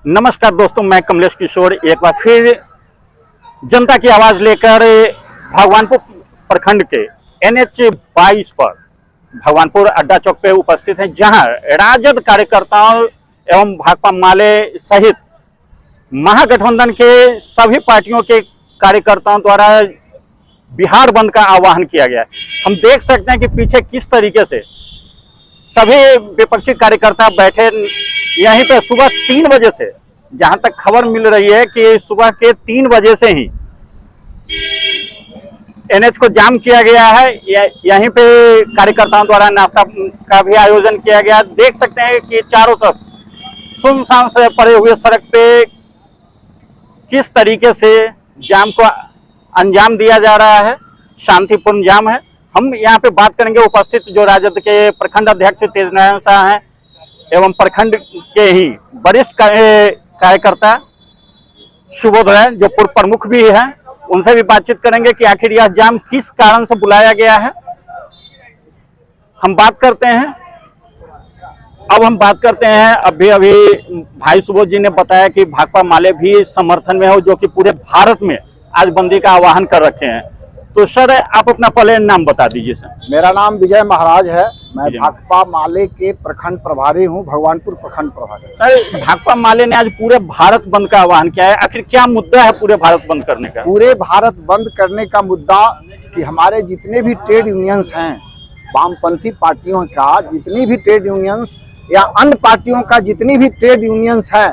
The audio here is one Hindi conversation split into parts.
नमस्कार दोस्तों, मैं कमलेश किशोर एक बार फिर जनता की आवाज लेकर भगवानपुर प्रखंड के NH 22 पर भगवानपुर अड्डा चौक पे उपस्थित हैं, जहां राजद कार्यकर्ताओं एवं भाकपा माले सहित महागठबंधन के सभी पार्टियों के कार्यकर्ताओं द्वारा बिहार बंद का आह्वान किया गया है। हम देख सकते हैं कि पीछे किस तरीके से सभी विपक्षी कार्यकर्ता बैठे यहीं पे सुबह 3 बजे से, जहां तक खबर मिल रही है कि सुबह के 3 बजे से ही NH को जाम किया गया है। यहीं पे कार्यकर्ताओं द्वारा नाश्ता का भी आयोजन किया गया। देख सकते हैं कि चारों तरफ सुनसान से पड़े हुए सड़क पे किस तरीके से जाम को अंजाम दिया जा रहा है। शांतिपूर्ण जाम है। हम यहाँ पे बात करेंगे उपस्थित जो राजद के प्रखंड अध्यक्ष तेज नारायण शाह हैं एवं प्रखंड के ही वरिष्ठ कार्यकर्ता सुबोधय जो पूर्व प्रमुख भी हैं, उनसे भी बातचीत करेंगे कि आखिर यह जाम किस कारण से बुलाया गया है। हम बात करते हैं अभी भाई सुबोध जी ने बताया कि भाकपा माले भी समर्थन में हो, जो कि पूरे भारत में आज बंदी का आह्वान कर रखे हैं। तो सर, आप अपना पहले नाम बता दीजिए। सर, मेरा नाम विजय महाराज है। मैं भाकपा माले के प्रखंड प्रभारी हूं, भगवानपुर प्रखंड प्रभारी। सर, भाकपा माले ने आज पूरे भारत बंद का आह्वान किया है। आखिर क्या मुद्दा है पूरे भारत बंद करने का? पूरे भारत बंद करने का मुद्दा कि हमारे जितने भी ट्रेड यूनियंस हैं, वामपंथी पार्टियों का जितनी भी ट्रेड यूनियंस या अन्य पार्टियों का जितनी भी ट्रेड यूनियंस है,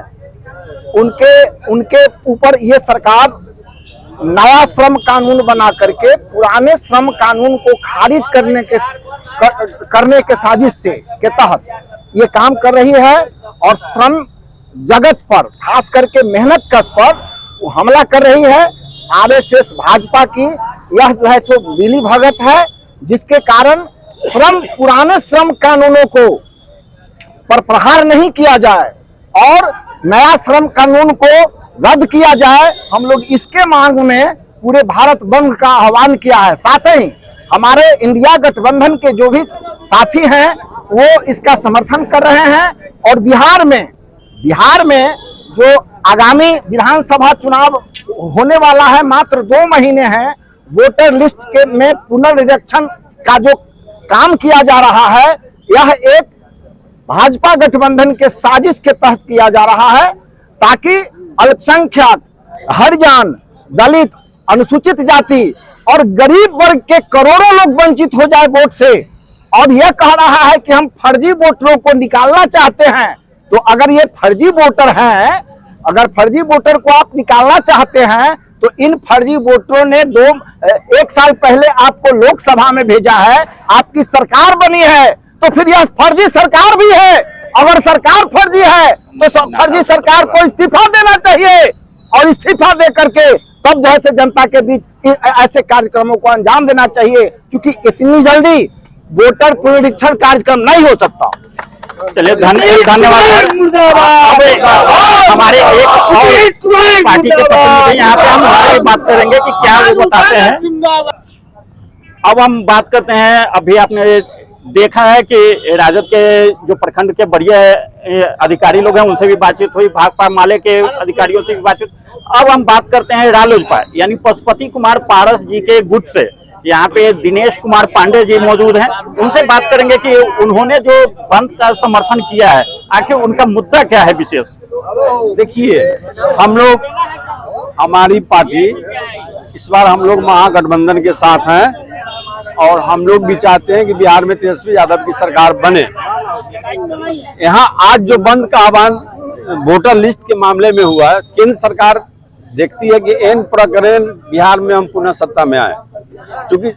उनके ऊपर ये सरकार नया श्रम कानून बना करके पुराने श्रम कानून को खारिज करने के साजिश से के तहत ये काम कर रही है और श्रम जगत पर, खास करके मेहनत कश पर वो हमला कर रही है। RSS भाजपा की यह जो है सो मिली भगत है, जिसके कारण पुराने श्रम कानूनों को पर प्रहार नहीं किया जाए और नया श्रम कानून को रद्द किया जाए। हम लोग इसके मांग में पूरे भारत बंद का आह्वान किया है। साथ ही हमारे इंडिया गठबंधन के जो भी साथी हैं वो इसका समर्थन कर रहे हैं। और बिहार में जो आगामी विधानसभा चुनाव होने वाला है, मात्र 2 महीने हैं, वोटर लिस्ट में पुनर्निरीक्षण का जो काम किया जा रहा है, यह एक भाजपा गठबंधन के साजिश के तहत किया जा रहा है, ताकि अल्पसंख्यक, हरिजन, दलित, अनुसूचित जाति और गरीब वर्ग के करोड़ों लोग वंचित हो जाए वोट से। और यह कह रहा है कि हम फर्जी वोटरों को निकालना चाहते हैं। तो अगर ये फर्जी वोटर हैं, अगर फर्जी वोटर को आप निकालना चाहते हैं, तो इन फर्जी वोटरों ने 1 साल पहले आपको लोकसभा में भेजा है, आपकी सरकार बनी है, तो फिर यह फर्जी सरकार भी है। अगर सरकार फर्जी है तो फर्जी सरकार को इस्तीफा देना चाहिए और इस्तीफा दे करके तब जैसे जनता के बीच ऐसे कार्यक्रमों को अंजाम देना चाहिए, क्योंकि इतनी जल्दी वोटर पुनरीक्षण कार्यक्रम नहीं हो सकता। चलिए, धन्यवाद। हमारे एक और पार्टी के प्रतिनिधि यहाँ पे हम बात करेंगे कि क्या वो बताते हैं। अब हम बात करते हैं, अभी आपने देखा है कि राजद के जो प्रखंड के बढ़िया अधिकारी लोग हैं, उनसे भी बातचीत हुई, भाकपा माले के अधिकारियों से भी बातचीत। अब हम बात करते हैं रालोजपा यानी पशुपति कुमार पारस जी के गुट से। यहाँ पे दिनेश कुमार पांडे जी मौजूद हैं, उनसे बात करेंगे कि उन्होंने जो बंद का समर्थन किया है, आखिर उनका मुद्दा क्या है विशेष। देखिए, हमारी पार्टी इस बार हम लोग महागठबंधन के साथ हैं और हम लोग भी चाहते हैं कि बिहार में तेजस्वी यादव की सरकार बने। यहाँ आज जो बंद का आह्वान वोटर लिस्ट के मामले में हुआ है, केंद्र सरकार देखती है कि एन प्रकरण बिहार में हम पुनः सत्ता में आए, क्योंकि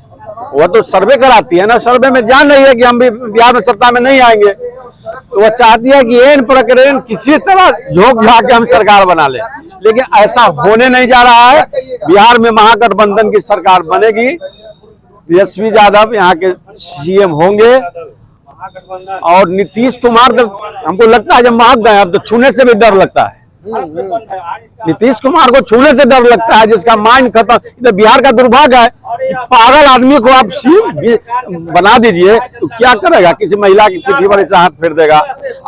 वह तो सर्वे कराती है ना, सर्वे में जान रही है कि हम भी बिहार में सत्ता में नहीं आएंगे, तो वह चाहती है कि एन प्रकरण किसी तरह झोंक झा के हम सरकार बना ले। लेकिन ऐसा होने नहीं जा रहा है। बिहार में महागठबंधन की सरकार बनेगी, तेजस्वी यादव यहाँ के CM होंगे और नीतीश कुमार तो हमको लगता है जब महक गए, अब तो छूने से भी डर लगता है। नीतीश कुमार को छूने से डर लगता है, जिसका माइंड खत्म। इधर बिहार का दुर्भाग्य है, पागल आदमी को आप सीएम बना दीजिए तो क्या करेगा? किसी महिला की पीठी पर ऐसा हाथ फेर देगा।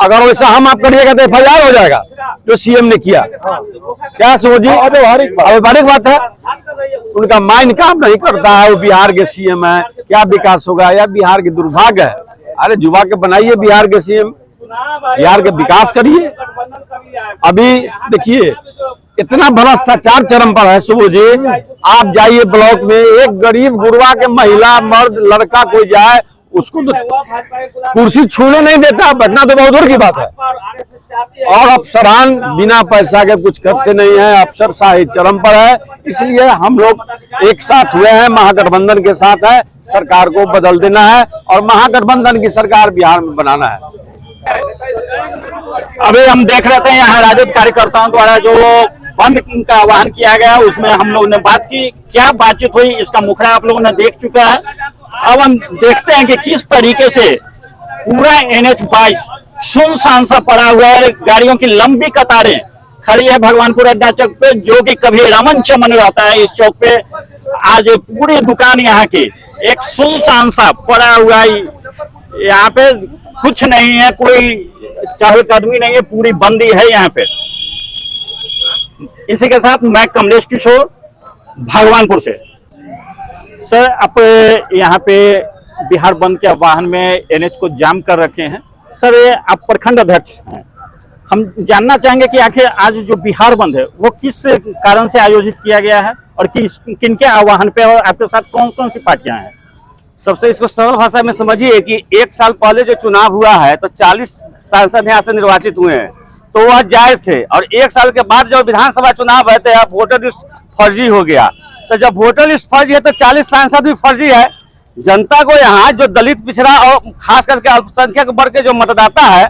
अगर वैसा हम आप करिएगा तो FIR हो जाएगा जो सीएम ने किया। क्या सोचिए, व्यावहारिक बात है। उनका माइंड काम नहीं करता है, वो बिहार के सीएम है, क्या विकास होगा? या बिहार के दुर्भाग्य है। अरे युवा के बनाइए बिहार के सीएम, बिहार के विकास करिए। अभी देखिए इतना भ्रष्टाचार चरम पर है। सुबह जी आप जाइए ब्लॉक में, एक गरीब गुरबा के महिला मर्द लड़का कोई जाए उसको तो कुर्सी छूने नहीं देता, बैठना तो बहुत दूर की बात है। और अफसरान बिना पैसा के कुछ करते नहीं है, अफसरशाही चरम पर है। इसलिए हम लोग एक साथ हुए हैं, महागठबंधन के साथ है, सरकार को बदल देना है और महागठबंधन की सरकार बिहार में बनाना है। अभी हम देख रहे थे यहाँ राजद कार्यकर्ताओं द्वारा जो बंद का आह्वान किया गया, उसमें हम लोगों ने बात की। क्या बातचीत हुई इसका मुखड़ा आप लोगों ने देख चुका है। अब हम देखते हैं कि किस तरीके से पूरा NH-22 सुनसान सा पड़ा हुआ है, गाड़ियों की लंबी कतारें खड़ी है भगवानपुर अड्डा चौक पे, जो कि कभी रमन चमन रहता है इस चौक पे। आज पूरी दुकान यहाँ की एक सुनसान सा पड़ा हुआ है, यहाँ पे कुछ नहीं है, कोई चहलकदमी नहीं है, पूरी बंदी है यहाँ पे। इसी के साथ मैं कमलेश किशोर भगवानपुर से। सर आप यहाँ पे बिहार बंद के आह्वान में NH को जाम कर रखे हैं। सर आप प्रखंड अध्यक्ष हैं, हम जानना चाहेंगे कि आखिर आज जो बिहार बंद है वो किस कारण से आयोजित किया गया है और किनके आह्वान पे, और आपके साथ कौन कौन सी पार्टियां हैं? सबसे इसको सरल भाषा में समझिए कि 1 साल पहले जो चुनाव हुआ है तो 40 सांसद यहाँ से निर्वाचित हुए हैं, तो वह जायज थे। और 1 साल के बाद जब विधानसभा चुनाव है तो वोटर लिस्ट फर्जी हो गया। तो जब वोटर लिस्ट फर्जी है तो 40 सांसद भी फर्जी है। जनता को यहाँ जो दलित पिछड़ा और खास करके अल्पसंख्यक वर्ग के जो मतदाता है,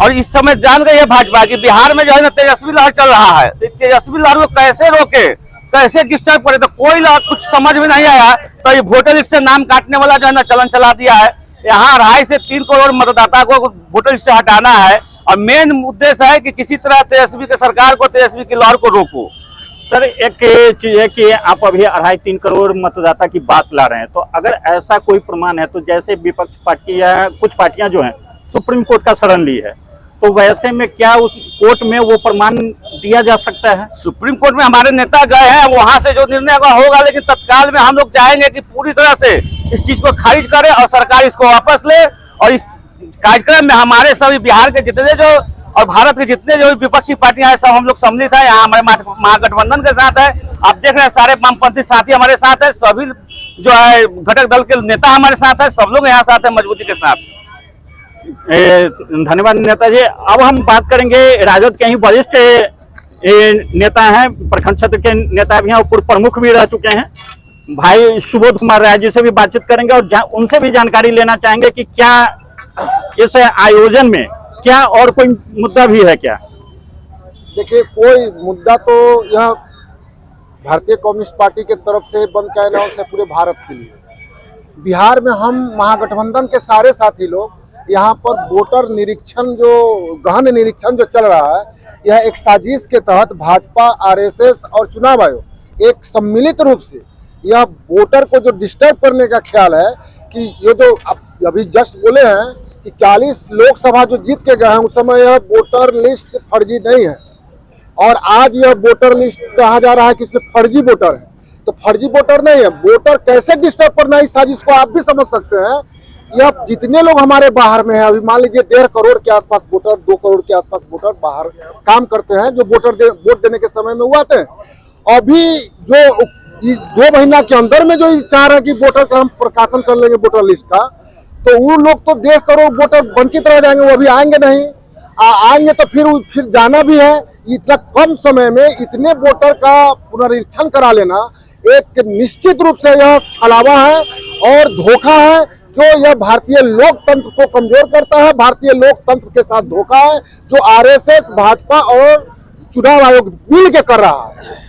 और इस समय जान गई है भाजपा कि बिहार में जो है ना तेजस्वी लहर चल रहा है, तो तेजस्वी लहर को कैसे रोके, कैसे डिस्टर्ब करे, तो कोई कुछ समझ में नहीं आया। तो ये वोटर लिस्ट से नाम काटने वाला जो है ना चलन चला दिया है। यहाँ 2.5 से 3 करोड़ मतदाता को वोटर लिस्ट से हटाना है और मेन उद्देश्य है कि किसी तरह तेजस्वी की सरकार को, तेजस्वी की लहर को रोको। सर एक चीज है कि आप अभी 2.5-3 करोड़ मतदाता की बात ला रहे हैं, तो अगर ऐसा कोई प्रमाण है तो जैसे विपक्ष पार्टियां, कुछ पार्टियां जो हैं सुप्रीम कोर्ट का शरण ली है, तो वैसे में क्या उस कोर्ट में वो प्रमाण दिया जा सकता है? सुप्रीम कोर्ट में हमारे नेता गए हैं, वहां से जो निर्णय होगा, लेकिन तत्काल में हम लोग चाहेंगे कि पूरी तरह से इस चीज को खारिज करे और सरकार इसको वापस ले। और इस कार्यक्रम में हमारे सभी बिहार के जितने जो और भारत के जितने जो विपक्षी पार्टियां हैं, सब हम लोग सम्मिलित हैं। यहाँ हमारे महागठबंधन के साथ है। आप देख रहे हैं सारे वामपंथी साथी हमारे साथ है, सभी जो है घटक दल के नेता हमारे साथ है, सब लोग यहाँ साथ है मजबूती के साथ। धन्यवाद नेताजी। अब हम बात करेंगे राजद के ही वरिष्ठ नेता हैं, प्रखंड क्षेत्र के नेता भी हैं और पूर्व प्रमुख भी रह चुके हैं, भाई सुबोध कुमार राय जी से भी बातचीत करेंगे और उनसे भी जानकारी लेना चाहेंगे कि क्या इस आयोजन में क्या और कोई मुद्दा भी है क्या? देखिए, कोई मुद्दा तो यह भारतीय कम्युनिस्ट पार्टी के तरफ से बंद का अनाउंस है पूरे भारत के लिए। बिहार में हम महागठबंधन के सारे साथी लोग यहाँ पर वोटर निरीक्षण, जो गहन निरीक्षण जो चल रहा है, यह एक साजिश के तहत भाजपा, RSS और चुनाव आयोग एक सम्मिलित रूप से यह वोटर को जो डिस्टर्ब करने का ख्याल है कि ये जो अभी जस्ट बोले हैं कि 40 लोकसभा जो जीत के गए हैं उस समय यह वोटर लिस्ट फर्जी नहीं है, और आज यह वोटर लिस्ट कहा जा रहा है कि इसमें फर्जी वोटर है। तो फर्जी वोटर नहीं है, वोटर कैसे डिस्टर्ब करना है इस साजिश को आप भी समझ सकते हैं। यह जितने लोग हमारे बाहर में हैं, अभी मान लीजिए 1.5 करोड़ के आसपास वोटर, 2 करोड़ के आसपास वोटर बाहर काम करते हैं, जो वोट देने के समय में वो आते हैं। अभी जो 2 महीना के अंदर में जो चाह रहे हैं कि वोटर का हम प्रकाशन कर लेंगे वोटर लिस्ट का, तो वो लोग तो 1.5 करोड़ वोटर वंचित रह जाएंगे, वो अभी आएंगे नहीं। आएंगे तो फिर जाना भी है। इतना कम समय में इतने वोटर का पुनरीक्षण करा लेना एक निश्चित रूप से यह छलावा है और धोखा है, जो यह भारतीय लोकतंत्र को कमजोर करता है। भारतीय लोकतंत्र के साथ धोखा है जो RSS, भाजपा और चुनाव आयोग मिल के कर रहा है।